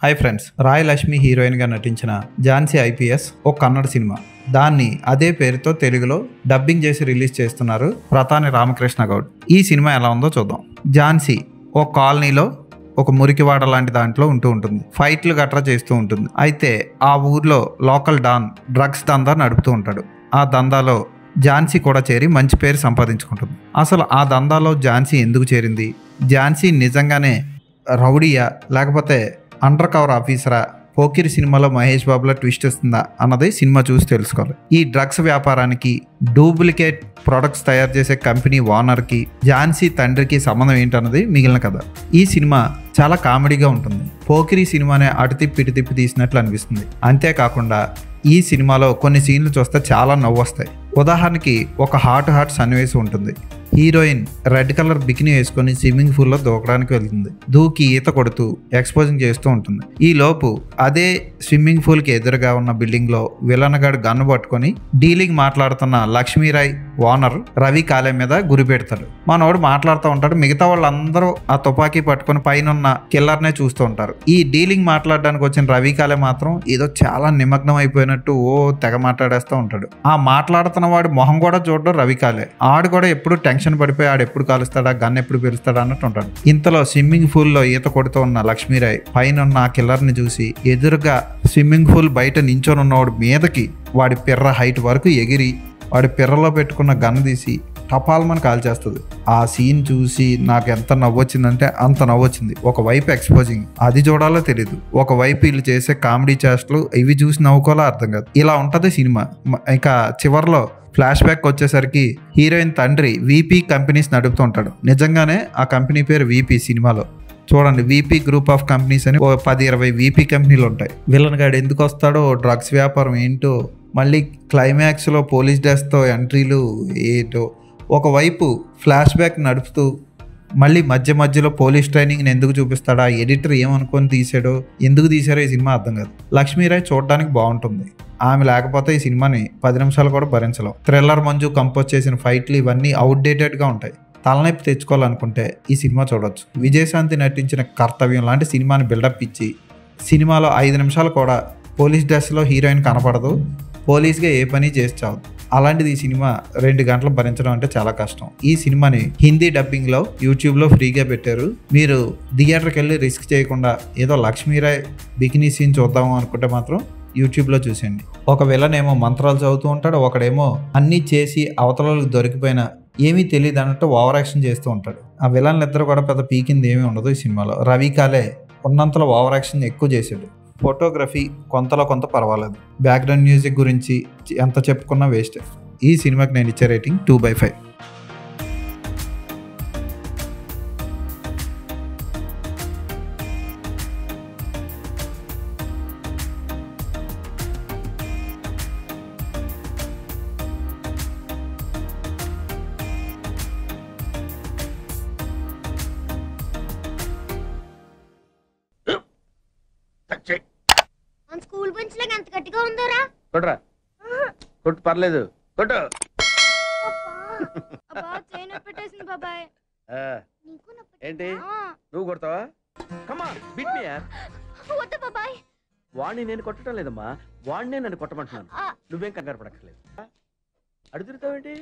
Hi friends, Roy Lakshmi హీరోయిన్గా నటించిన Jhansi IPS ఒక కన్నడ సినిమా. దాన్ని అదే పేరుతో తెలుగులో డబ్బింగ్ చేసి రిలీజ్ చేస్తున్నారు ప్రతాని రామకృష్ణ గౌడ్. ఈ సినిమా ఎలా ఉందో చూద్దాం. ఝాన్సీ ఒక కాలనీలో ఒక మురికివాడ లాంటి దాంట్లో ఉంటుంది. ఫైట్లు గట్రా చేస్తూ ఉంటుంది. అయితే ఆ ఊర్లో లోకల్ డాన్ డ్రగ్స్ దందా నడుపుతూ ఉంటాడు. ఆ దందాలో ఝాన్సీ కూడా చేరి మంచి పేరు సంపాదించుకుంటుంది. అసలు ఆ దందాలో ఝాన్సీ ఎందుకు చేరింది? ఝాన్సీ నిజంగానే రౌడీయా లేకపోతే అండర్ కవర్ ఆఫీసరా? పోకిరి సినిమాలో మహేష్ బాబులో ట్విస్ట్ వస్తుందా అన్నది సినిమా చూసి తెలుసుకోవాలి. ఈ డ్రగ్స్ వ్యాపారానికి డూప్లికేట్ ప్రొడక్ట్స్ తయారు చేసే కంపెనీ ఓనర్కి ఝాన్సీ తండ్రికి సంబంధం ఏంటన్నది మిగిలిన కథ. ఈ సినిమా చాలా కామెడీగా ఉంటుంది. పోకిరి సినిమానే అటు తిప్పి ఇటు తిప్పి తీసినట్లు అనిపిస్తుంది. అంతేకాకుండా ఈ సినిమాలో కొన్ని సీన్లు చూస్తే చాలా నవ్వు వస్తాయి. ఉదాహరణకి ఒక హాట్ సన్నివేశం ఉంటుంది. హీరోయిన్ రెడ్ కలర్ బికినీ వేసుకొని స్విమ్మింగ్ పూల్లో దూకడానికి వెళ్తుంది. దూకి ఈత కొడుతూ ఎక్స్పోజింగ్ చేస్తూ ఉంటుంది. ఈ లోపు అదే స్విమ్మింగ్ పూల్ కి ఎదురుగా ఉన్న బిల్డింగ్ లో విలన్ గాడు గన్ను పట్టుకొని డీలింగ్ మాట్లాడుతున్న లక్ష్మీరాయ్ ఓనర్ రవి కాలే మీద గురి పెడతాడు. మనోడు మాట్లాడుతూ ఉంటాడు. మిగతా వాళ్ళందరూ ఆ తుపాకీ పట్టుకొని పైన ఉన్న కిల్లర్ నే చూస్తూ ఉంటారు. ఈ డీలింగ్ మాట్లాడడానికి వచ్చిన రవి కాలే మాత్రం ఏదో చాలా నిమగ్నం అయిపోయినట్టు తెగ మాట్లాడేస్తూ ఉంటాడు. ఆ మాట్లాడుతున్న వాడి మొహం కూడా చూడడం రవి కాలే. ఆడు కూడా ఎప్పుడు టెన్షన్ పడిపోయి ఆడు ఎప్పుడు కాలుస్తాడా, గన్ ఎప్పుడు పెరుస్తాడా అన్నట్టు ఉంటాడు. ఇంతలో స్విమ్మింగ్ పూల్ లో ఈత కొడుతూ ఉన్న లక్ష్మీరాయ్ పైన ఉన్న ఆ కిల్లర్ ని చూసి ఎదురుగా స్విమ్మింగ్ పూల్ బయట నించొని ఉన్నవాడు మీదకి వాడి పిర్ర హైట్ వరకు ఎగిరి వాడి పిర్రలో పెట్టుకున్న గన్ తీసి టపాల్మని కాల్చేస్తుంది. ఆ సీన్ చూసి నాకు ఎంత నవ్వొచ్చిందంటే అంత నవ్వొచ్చింది. ఒకవైపు ఎక్స్పోజింగ్, అది చూడాలో తెలీదు. ఒకవైపు వీళ్ళు చేసే కామెడీ చేష్టలు ఇవి చూసి నవ్వుకోవాలో అర్థం కాదు. ఇలా ఉంటది సినిమా. ఇంకా చివరిలో ఫ్లాష్ బ్యాక్ వచ్చేసరికి హీరోయిన్ తండ్రి వీపీ కంపెనీస్ నడుపుతూ ఉంటాడు. నిజంగానే ఆ కంపెనీ పేరు వీపీ. సినిమాలో చూడండి, వీపీ గ్రూప్ ఆఫ్ కంపెనీస్ అని 10-20 వీపీ కంపెనీలు ఉంటాయి. విలన్ గాడు ఎందుకు వస్తాడో, డ్రగ్స్ వ్యాపారం ఏంటో, మళ్ళీ క్లైమాక్స్లో పోలీస్ డ్రెస్తో ఎంట్రీలు ఏంటో. ఒకవైపు ఫ్లాష్ బ్యాక్ నడుపుతూ మళ్ళీ మధ్యలో పోలీస్ ట్రైనింగ్ని ఎందుకు చూపిస్తాడా, ఎడిటర్ ఏమనుకొని తీసాడో, ఎందుకు తీసారో ఈ సినిమా అర్థం కాదు. లక్ష్మీరాయ్ చూడడానికి బాగుంటుంది. ఆమె లేకపోతే ఈ సినిమాని 10 నిమిషాలు కూడా భరించలేం. థ్రిల్లర్ మంజు కంపోజ్ చేసిన ఫైట్లు ఇవన్నీ అవుట్డేటెడ్గా ఉంటాయి. తలనొప్పి తెచ్చుకోవాలనుకుంటే ఈ సినిమా చూడొచ్చు. విజయశాంతి నటించిన కర్తవ్యం లాంటి సినిమాని బిల్డప్ ఇచ్చి సినిమాలో 5 నిమిషాలు కూడా పోలీస్ డ్రెస్లో హీరోయిన్ కనపడదు. పోలీస్గా ఏ పని చేసి చావదు. అలాంటిది ఈ సినిమా 2 గంటలు భరించడం అంటే చాలా కష్టం. ఈ సినిమాని హిందీ డబ్బింగ్లో యూట్యూబ్లో ఫ్రీగా పెట్టారు. మీరు థియేటర్కి వెళ్ళి రిస్క్ చేయకుండా ఏదో లక్ష్మీరాయ్ బికినీ సీన్ చూద్దాము అనుకుంటే మాత్రం యూట్యూబ్లో చూసేయండి. ఒక విలన్ ఏమో మంత్రాలు చదువుతూ ఉంటాడు, ఒకడేమో అన్నీ చేసి అవతలకు దొరికిపోయిన ఏమీ తెలియదు అన్నట్టు ఓవర్ యాక్షన్ చేస్తూ ఉంటాడు. ఆ విలన్లు ఇద్దరు కూడా పెద్ద పీకింది ఏమీ ఉండదు ఈ సినిమాలో. రవి కాలే ఉన్నంతలో ఓవర్ యాక్షన్ ఎక్కువ చేసాడు. ఫోటోగ్రఫీ కొంతలో కొంత పర్వాలేదు. బ్యాక్గ్రౌండ్ మ్యూజిక్ గురించి ఎంత చెప్పుకున్నా వేస్ట్. ఈ సినిమాకి నేను ఇచ్చే రేటింగ్ 2/5. స్కూల్ బెంచ్ లాగా ఎంత గట్టిగా ఉందోరా? కొట్రా, కొట్టు, పర్లేదు, కొట్టు. బాబాయ్ ఏంటి నువ్వు కొడతావా? కమా బిట్ మీ యార్. వద్దు బాబాయ్. వాణ్ణి నేను కొట్టడం లేదమ్మా, వాణ్ణే నన్ను కొట్టమంటున్నాను. నువ్వేం కంగారు పడక్కర్లేదు. అడుగుతావేంటి?